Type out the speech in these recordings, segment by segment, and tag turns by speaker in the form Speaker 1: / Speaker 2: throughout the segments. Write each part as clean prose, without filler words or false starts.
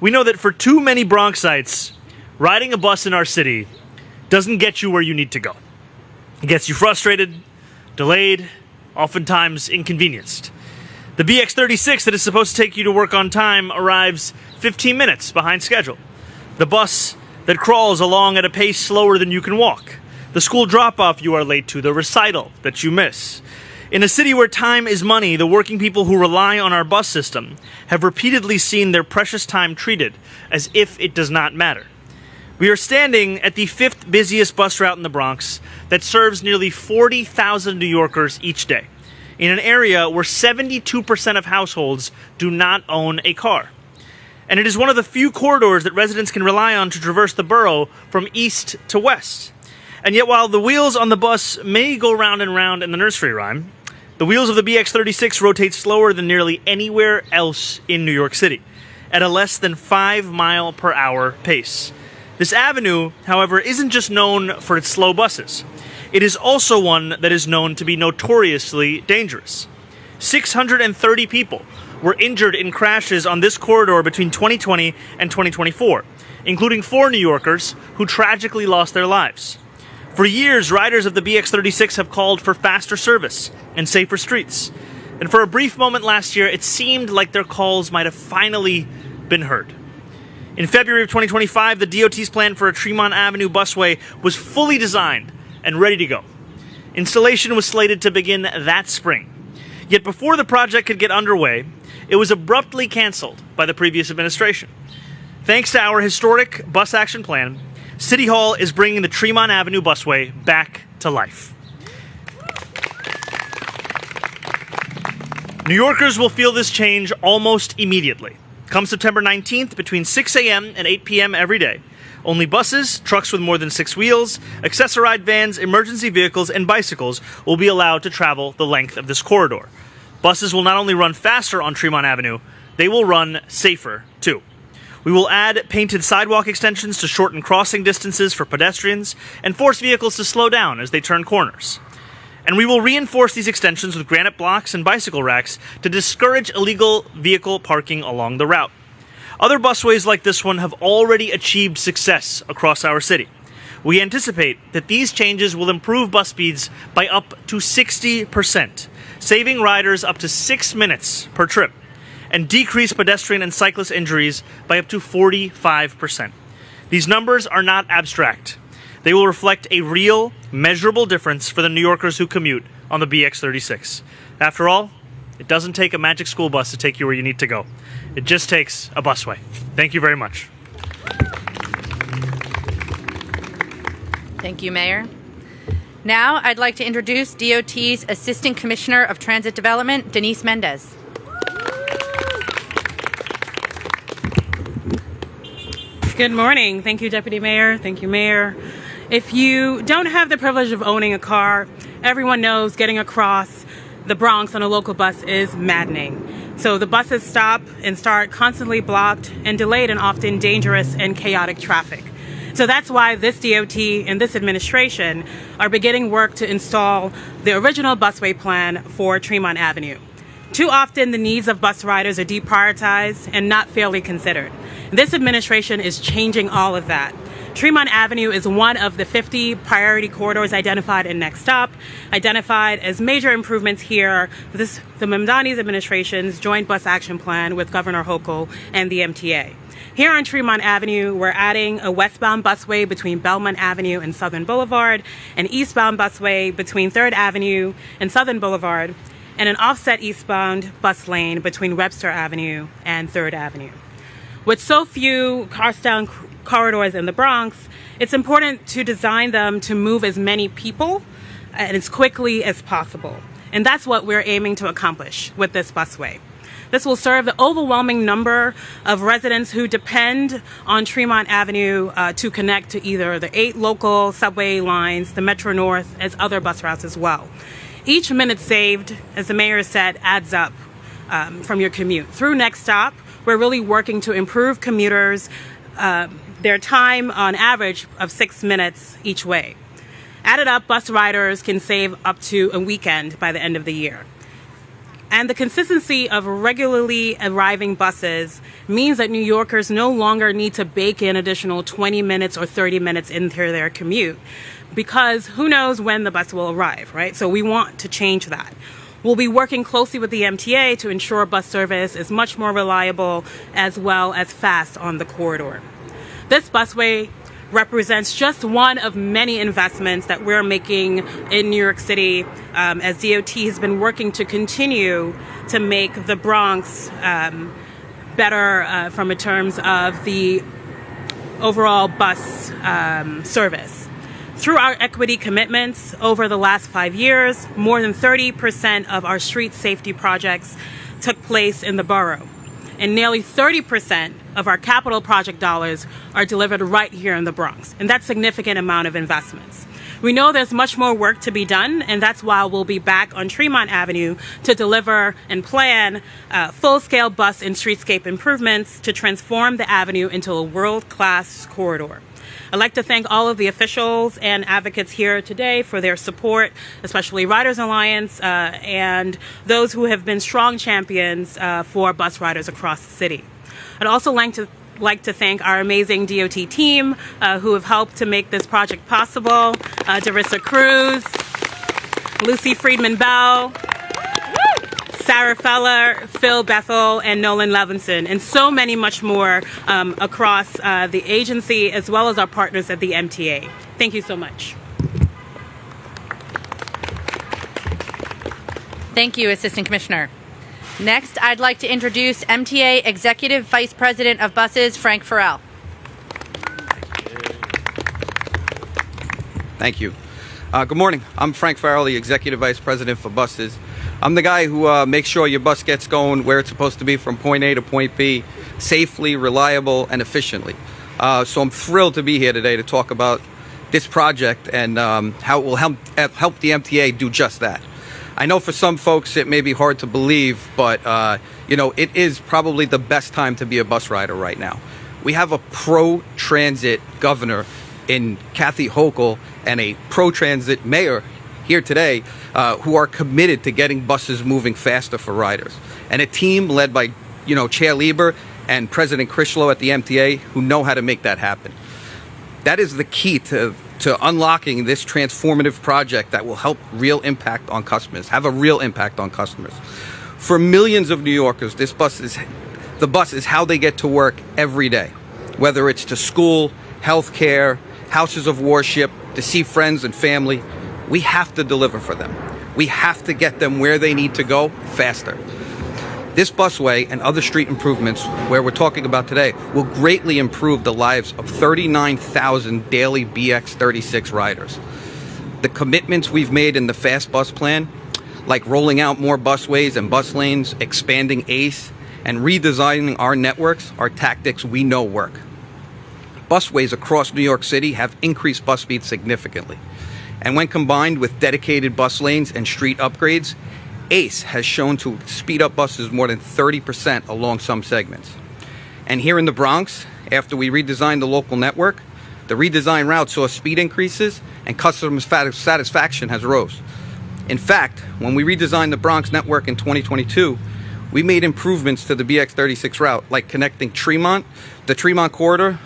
Speaker 1: We know that for too many Bronxites, riding a bus in our city doesn't get you where you need to go. It gets you frustrated, delayed, oftentimes inconvenienced. The BX36 that is supposed to take you to work on time arrives 15 minutes behind schedule. The bus that crawls along at a pace slower than you can walk. The school drop-off you are late to, the recital that you miss. In a city where time is money, the working people who rely on our bus system have repeatedly seen their precious time treated as if it does not matter. We are standing at the 5th busiest bus route in the Bronx that serves nearly 40,000 New Yorkers each day, in an area where 72% of households do not own a car. And it is one of the few corridors that residents can rely on to traverse the borough from east to west. And yet while the wheels on the bus may go round and round in the nursery rhyme, the wheels of the BX36 rotate slower than nearly anywhere else in New York City, at a less than 5-mile-per-hour pace. This avenue, however, isn't just known for its slow buses. It is also one that is known to be notoriously dangerous. 630 people were injured in crashes on this corridor between 2020 and 2024, including 4 New Yorkers who tragically lost their lives. For years, riders of the BX36 have called for faster service and safer streets. And for a brief moment last year, it seemed like their calls might have finally been heard. In February of 2025, the DOT's plan for a Tremont Avenue busway was fully designed and ready to go. Installation was slated to begin that spring. Yet before the project could get underway, it was abruptly canceled by the previous administration. Thanks to our historic bus action plan, City Hall is bringing the Tremont Avenue busway back to life. New Yorkers will feel this change almost immediately. Come September 19th, between 6 a.m. and 8 p.m. every day, only buses, trucks with more than 6 wheels, accessorized vans, emergency vehicles, and bicycles will be allowed to travel the length of this corridor. Buses will not only run faster on Tremont Avenue, they will run safer, too. We will add painted sidewalk extensions to shorten crossing distances for pedestrians and force vehicles to slow down as they turn corners. And we will reinforce these extensions with granite blocks and bicycle racks to discourage illegal vehicle parking along the route. Other busways like this one have already achieved success across our city. We anticipate that these changes will improve bus speeds by up to 60%, saving riders up to 6 minutes per trip, and decrease pedestrian and cyclist injuries by up to 45%. These numbers are not abstract. They will reflect a real, measurable difference for the New Yorkers who commute on the BX36. After all, it doesn't take a magic school bus to take you where you need to go. It just takes a busway. Thank you very much.
Speaker 2: Thank you, Mayor. Now, I'd like to introduce DOT's Assistant Commissioner of Transit Development, Denise Mendez.
Speaker 3: Good morning. Thank you, Deputy Mayor. Thank you, Mayor. If you don't have the privilege of owning a car, everyone knows getting across the Bronx on a local bus is maddening. So the buses stop and start constantly blocked and delayed in often dangerous and chaotic traffic. So that's why this DOT and this administration are beginning work to install the original busway plan for Tremont Avenue. Too often, the needs of bus riders are deprioritized and not fairly considered. This administration is changing all of that. Tremont Avenue is one of the 50 priority corridors identified in Next Stop, identified as major improvements here. The Mamdani administration's joint bus action plan with Governor Hochul and the MTA. Here on Tremont Avenue, we're adding a westbound busway between Belmont Avenue and Southern Boulevard, an eastbound busway between 3rd Avenue and Southern Boulevard, and an offset eastbound bus lane between Webster Avenue and 3rd Avenue. With so few car-bound corridors in the Bronx, it's important to design them to move as many people and as quickly as possible. And that's what we're aiming to accomplish with this busway. This will serve the overwhelming number of residents who depend on Tremont Avenue to connect to either the 8 local subway lines, the Metro North, as other bus routes as well. Each minute saved, as the mayor said, adds up from your commute. Through Next Stop, we're really working to improve commuters their time on average of 6 minutes each way. Added up, bus riders can save up to a weekend by the end of the year. And the consistency of regularly arriving buses means that New Yorkers no longer need to bake in additional 20 minutes or 30 minutes into their commute, because who knows when the bus will arrive, right? So we want to change that. We'll be working closely with the MTA to ensure bus service is much more reliable as well as fast on the corridor. This busway represents just one of many investments that we're making in New York City, as DOT has been working to continue to make the Bronx better from in terms of the overall bus service. Through our equity commitments over the last 5 years, more than 30% of our street safety projects took place in the borough. And nearly 30% of our capital project dollars are delivered right here in the Bronx. And that's a significant amount of investments. We know there's much more work to be done, and that's why we'll be back on Tremont Avenue to deliver and plan full-scale bus and streetscape improvements to transform the avenue into a world-class corridor. I'd like to thank all of the officials and advocates here today for their support, especially Riders Alliance and those who have been strong champions for bus riders across the city. I'd also like to thank our amazing DOT team who have helped to make this project possible. Darissa Cruz, Lucy Friedman-Bell, Sarah Feller, Phil Bethel, and Nolan Levinson, and so many much more across the agency as well as our partners at the MTA. Thank you so much.
Speaker 2: Thank you, Assistant Commissioner. Next, I'd like to introduce MTA Executive Vice President of Buses, Frank Farrell.
Speaker 4: Thank you. Good morning. I'm Frank Farrell, the Executive Vice President for Buses. I'm the guy who makes sure your bus gets going where it's supposed to be from point A to point B, safely, reliable, and efficiently. So I'm thrilled to be here today to talk about this project and how it will help the MTA do just that. I know for some folks it may be hard to believe, but it is probably the best time to be a bus rider right now. We have a pro-transit governor in Kathy Hochul and a pro-transit mayor here today who are committed to getting buses moving faster for riders. And a team led by, Chair Lieber and President Critchlow at the MTA who know how to make that happen. That is the key to unlocking this transformative project that will have a real impact on customers. For millions of New Yorkers, the bus is how they get to work every day, whether it's to school, healthcare, houses of worship, to see friends and family. We have to deliver for them. We have to get them where they need to go faster. This busway and other street improvements where we're talking about today will greatly improve the lives of 39,000 daily BX36 riders. The commitments we've made in the Fast Bus Plan, like rolling out more busways and bus lanes, expanding ACE, and redesigning our networks, are tactics we know work. Busways across New York City have increased bus speed significantly. And when combined with dedicated bus lanes and street upgrades, ACE has shown to speed up buses more than 30% along some segments. And here in the Bronx, after we redesigned the local network, the redesigned route saw speed increases and customer satisfaction has rose. In fact, when we redesigned the Bronx network in 2022, we made improvements to the BX36 route, like connecting the Tremont corridor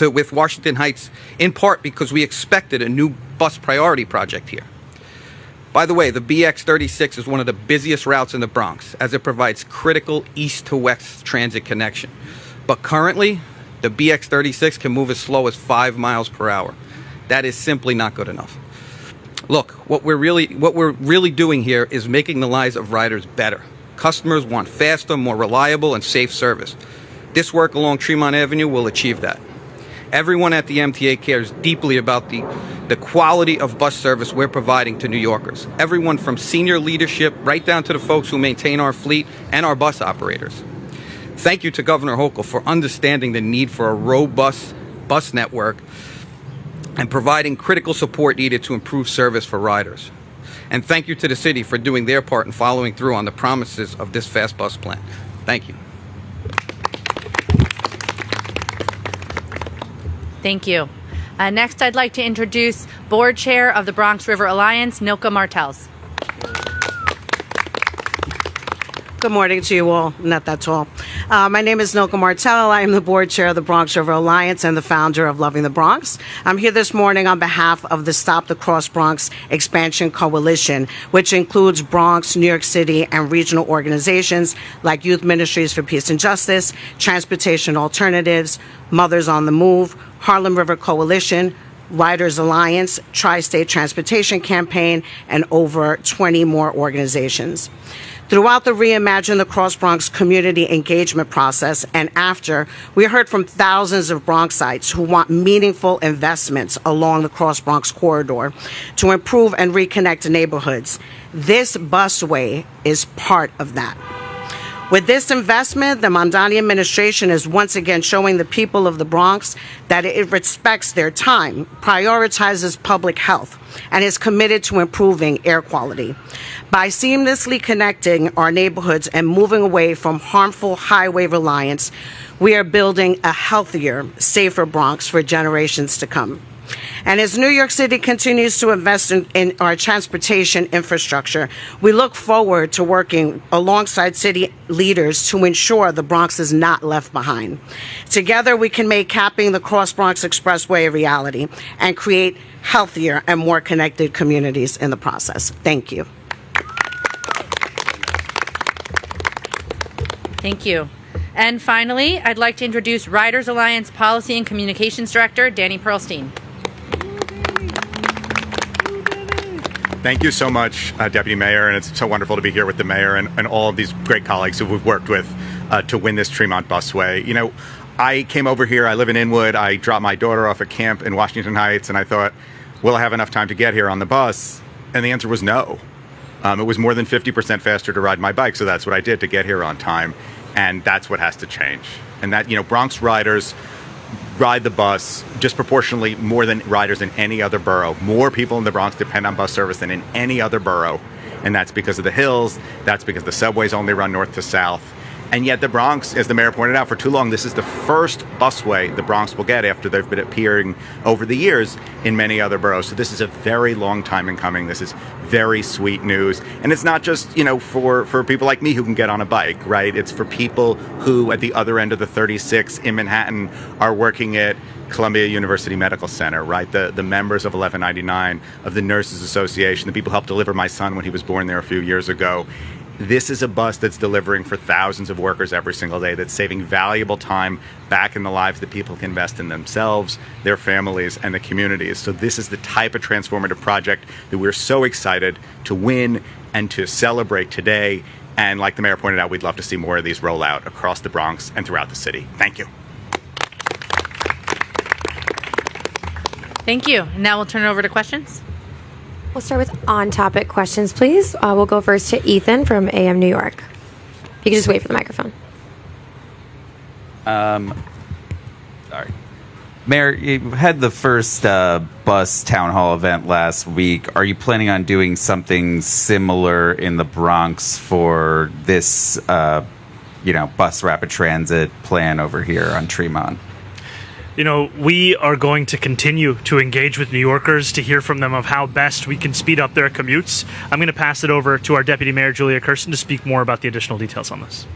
Speaker 4: with Washington Heights, in part because we expected a new bus priority project here. By the way, the BX36 is one of the busiest routes in the Bronx, as it provides critical east to west transit connection. But currently, the BX36 can move as slow as 5 miles per hour. That is simply not good enough. Look, what we're really doing here is making the lives of riders better. Customers want faster, more reliable, and safe service. This work along Tremont Avenue will achieve that. Everyone at the MTA cares deeply about the quality of bus service we're providing to New Yorkers. Everyone from senior leadership right down to the folks who maintain our fleet and our bus operators. Thank you to Governor Hochul for understanding the need for a robust bus network and providing critical support needed to improve service for riders. And thank you to the city for doing their part in following through on the promises of this Fast Bus Plan. Thank you.
Speaker 2: Thank you. Next, I'd like to introduce Board Chair of the Bronx River Alliance, Nilka Martels.
Speaker 5: Good morning to you all. Not that tall. My name is Nilka Martell. I am the board chair of the Bronx River Alliance and the founder of Loving the Bronx. I'm here this morning on behalf of the Stop the Cross Bronx Expansion Coalition, which includes Bronx, New York City, and regional organizations like Youth Ministries for Peace and Justice, Transportation Alternatives, Mothers on the Move, Harlem River Coalition, Riders Alliance, Tri-State Transportation Campaign, and over 20 more organizations. Throughout the Reimagine the Cross Bronx community engagement process and after, we heard from thousands of Bronxites who want meaningful investments along the Cross Bronx corridor to improve and reconnect neighborhoods. This busway is part of that. With this investment, the Mamdani administration is once again showing the people of the Bronx that it respects their time, prioritizes public health, and is committed to improving air quality. By seamlessly connecting our neighborhoods and moving away from harmful highway reliance, we are building a healthier, safer Bronx for generations to come. And as New York City continues to invest in our transportation infrastructure, we look forward to working alongside city leaders to ensure the Bronx is not left behind. Together, we can make capping the Cross Bronx Expressway a reality and create healthier and more connected communities in the process. Thank you.
Speaker 2: Thank you. And finally, I'd like to introduce Riders Alliance Policy and Communications Director, Danny Pearlstein.
Speaker 6: Thank you so much, Deputy Mayor, and it's so wonderful to be here with the mayor and all of these great colleagues who we've worked with to win this Tremont Busway. You know, I came over here, I live in Inwood, I dropped my daughter off at camp in Washington Heights, and I thought, will I have enough time to get here on the bus? And the answer was no. It was more than 50% faster to ride my bike, so that's what I did to get here on time, and that's what has to change. And that, you know, Bronx riders ride the bus disproportionately more than riders in any other borough. More people in the Bronx depend on bus service than in any other borough. And that's because of the hills, that's because the subways only run north to south. And yet the Bronx, as the mayor pointed out, for too long, this is the first busway the Bronx will get after they've been appearing over the years in many other boroughs. So this is a very long time in coming. This is very sweet news. And it's not just, you know, for people like me who can get on a bike, right? It's for people who, at the other end of the 36 in Manhattan, are working at Columbia University Medical Center, right? The members of 1199, of the Nurses Association, the people who helped deliver my son when he was born there a few years ago. This is a bus that's delivering for thousands of workers every single day, that's saving valuable time back in the lives that people can invest in themselves, their families, and the communities. So this is the type of transformative project that we're so excited to win and to celebrate today. And like the mayor pointed out, we'd love to see more of these roll out across the Bronx and throughout the city. Thank you.
Speaker 2: Thank you. Now we'll turn it over to questions.
Speaker 7: We'll start with on-topic questions, please. We'll go first to Ethan from AM New York. You can just wait for the microphone.
Speaker 8: Sorry. Mayor, you had the first bus town hall event last week. Are you planning on doing something similar in the Bronx for this, bus rapid transit plan over here on Tremont?
Speaker 1: You know, we are going to continue to engage with New Yorkers to hear from them of how best we can speed up their commutes. I'm going to pass it over to our Deputy Mayor, Julia Kirsten, to speak more about the additional details on this.